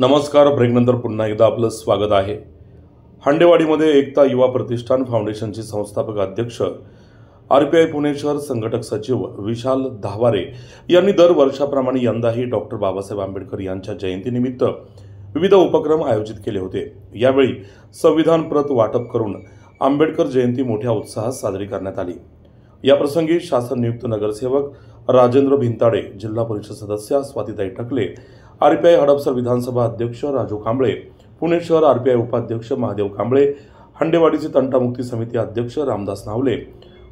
नमस्कार. ब्रेकनंतर पुन्हा एकदा आपलं स्वागत आहे. हांडेवाडीमध्ये एकता युवा प्रतिष्ठान फाउंडेशनचे संस्थापक अध्यक्ष आरपीआय पुणे शहर संघटक सचिव विशाल धावारे यांनी दरवर्षाप्रमाणे यंदाही डॉक्टर बाबासाहेब आंबेडकर यांच्या जयंतीनिमित्त विविध उपक्रम आयोजित केले होते. यावेळी संविधान प्रत वाटप करून आंबेडकर जयंती मोठ्या उत्साहात साजरी करण्यात आली. याप्रसंगी शासन नियुक्त नगरसेवक राजेंद्र भिंताडे, जिल्हा परिषद सदस्य स्वातीताई टकले, आरपीआय हडपसर विधानसभा अध्यक्ष राजू कांबळे, पुणे शहर आरपीआय उपाध्यक्ष महादेव कांबळे, हांडेवाडीचे तंटामुक्ती समिती अध्यक्ष Ramdas Nawale,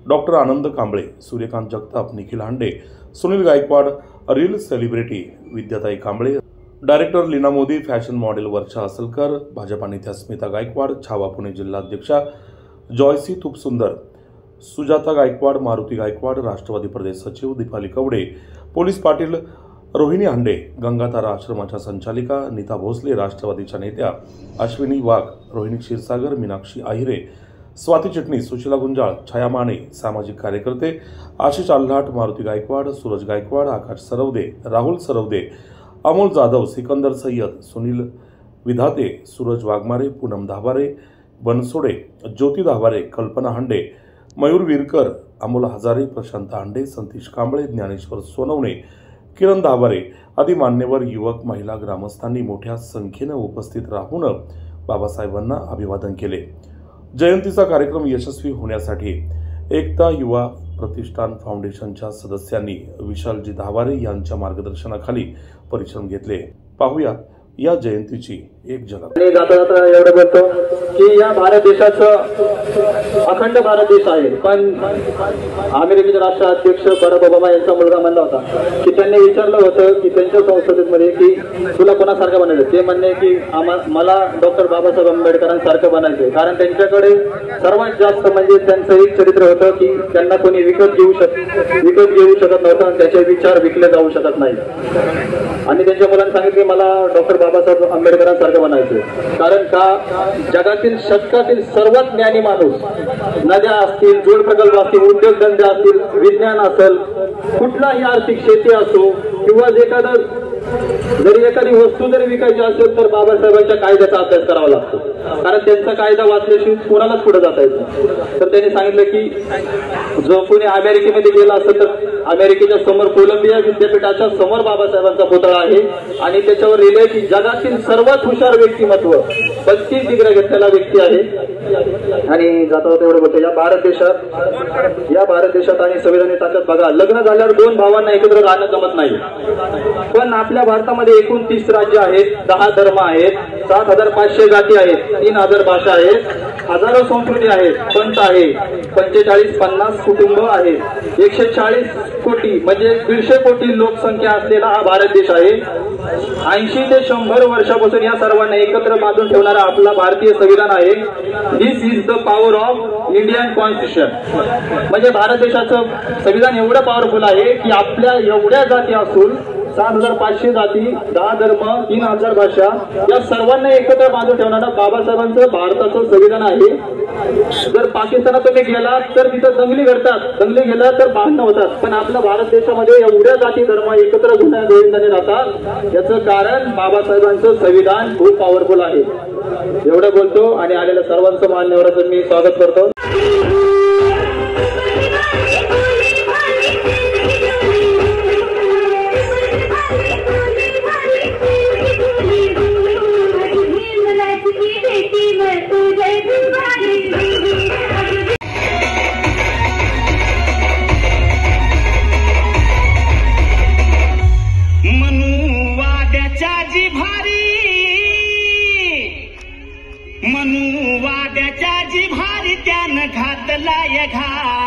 doctor Anand Kamble, Suryakant Jagtap, Nikhil Hande, Sunil Gaikwad, reel celebrity Vidyatai Kamble, director Leena Modi, fashion model Varsha Asalkar, Bhajapa नेत्या स्मिता गायकवाड, छावा पुणे जिल्हाध्यक्षा जॉयसी तुपसुंदर, सुजाता गायकवाड, मारुती गायकवाड, राष्ट्रवादी प्रदेश सचिव दीपाली कवडे, पोलीस पाटील रोहिणी हांडे, गंगातारा आश्रमाच्या संचालिका नीता भोसले, राष्ट्रवादीच्या नेत्या अश्विनी वाघ, रोहिणी क्षीरसागर, मीनाक्षी आहिरे, स्वाती चिटणीस, सुशीला गुंजाळ, छाया माने, सामाजिक कार्यकर्ते आशिष आल्हाट, मारुती गायकवाड, सूरज गायकवाड, आकाश सरवदे, राहुल सरवदे, अमोल जाधव, सिकंदर सय्यद, सुनील विधाते, सूरज वाघमारे, पूनम धाबारे, बनसोडे, ज्योती धाबारे, कल्पना हांडे, मयूर विरकर, अमोल हजारे, प्रशांत हांडे, संतीश कांबळे, ज्ञानेश्वर सोनवणे, किरण धाबारे आदी मान्यवर युवक, महिला, ग्रामस्थांनी मोठ्या संख्येने उपस्थित राहून बाबासाहेबांना अभिवादन केले. जयंतीचा कार्यक्रम यशस्वी होण्यासाठी एकता युवा प्रतिष्ठान फाउंडेशनच्या सदस्यांनी विशालजी धावारे यांच्या मार्गदर्शनाखाली परिश्रम घेतले. पाहूया या जयंतीची एक झलक. जाता जाता एवढं बोलतो की या भारत देशाचं अखंड भारत देश आहे, पण अमेरिकेचे राष्ट्राध्यक्ष बराक ओबामा यांचा मुलगा म्हणला होता की त्यांनी विचारलं होतं की त्यांच्या संसदेमध्ये की तुला कोणासारखं बनायचं. ते म्हणणे की मला डॉक्टर बाबासाहेब आंबेडकरांसारखं बनायचंय, कारण त्यांच्याकडे सर्वात जास्त म्हणजे त्यांचं एक चरित्र होतं की त्यांना कोणी विकत घेऊ शकत नव्हतं आणि त्याचे विचार विकले जाऊ शकत नाही. आणि त्यांच्या मुलांनी सांगितले मला डॉक्टर बाबासाहेब आंबेडकरांसारखं बनायचं, कारण का जगातील शतकातील सर्वात ज्ञानी माणूस, नद्या असतील, जोड प्रकल्प असतील, उद्योगधंदे असतील, विज्ञान असेल, कुठलाही आर्थिक शेती असो किंवा जरी एखादी वस्तू जरी विकायची असेल तर बाबासाहेबांच्या कायद्याचा अभ्यास करावा लागतो, कारण त्यांचा कायदा वाचल्याशिवाय कोणालाच पुढे जाता येत नाही. तर त्यांनी सांगितलं की जो कोणी अमेरिकेमध्ये गेला असेल तर अमेरिकेच्या समोर कोलंबिया विद्यापीठाच्या समोर बाबासाहेबांचा पुतळा आहे आणि त्याच्यावर लिहिलंय की जगातील सर्वात हुशार व्यक्तिमत्व 32 डिग्री घेतलेला व्यक्ती आहे. आणि जाता तेवढं बोलतो या भारत देशात आणि संविधानाची ताकद बघा. लग्न झाल्यावर 2 भावांना एकत्र राहणं जमत नाही, पण आपल्या भारतामध्ये एकूण 30 राज्य आहेत, 10 धर्म आहेत, 7,500 जाती आहेत, 3,000 भाषा आहेत, हजारो संस्कृती आहेत, पंथ आहे, 45-50 कुटुंब आहेत, 140 कोटी म्हणजे 150 कोटी लोकसंख्या असलेला हा भारत देश आहे. 80 ते 100 वर्षापासून या सर्वांना एकत्र बांधून ठेवणारा आपला भारतीय संविधान आहे. This is the power of Indian constitution. म्हणजे भारत देशाचं संविधान एवढं पॉवरफुल आहे की आपल्या एवढ्या जाती असून 7,500 जाती, 10 धर्म, 3,000 भाषा या सर्वांना एकत्र बांधून ठेवणारा बाबासाहेबांचं भारताचं संविधान आहे. जर पाकिस्तानात तुम्ही गेला तर तिथं दंगली घडतात, दंगली गेला तर भांडणं होतात, पण आपल्या भारत देशामध्ये एवढ्या जाती धर्म एकत्र गोविंदाने राहतात. याचं कारण बाबासाहेबांचं संविधान खूप पॉवरफुल आहे. एवढं बोलतो आणि आलेल्या सर्वांचं मान्यवराचं मी स्वागत करतो. मनुवाद्याच्या जिव्हारी त्यानं घातलाय घात.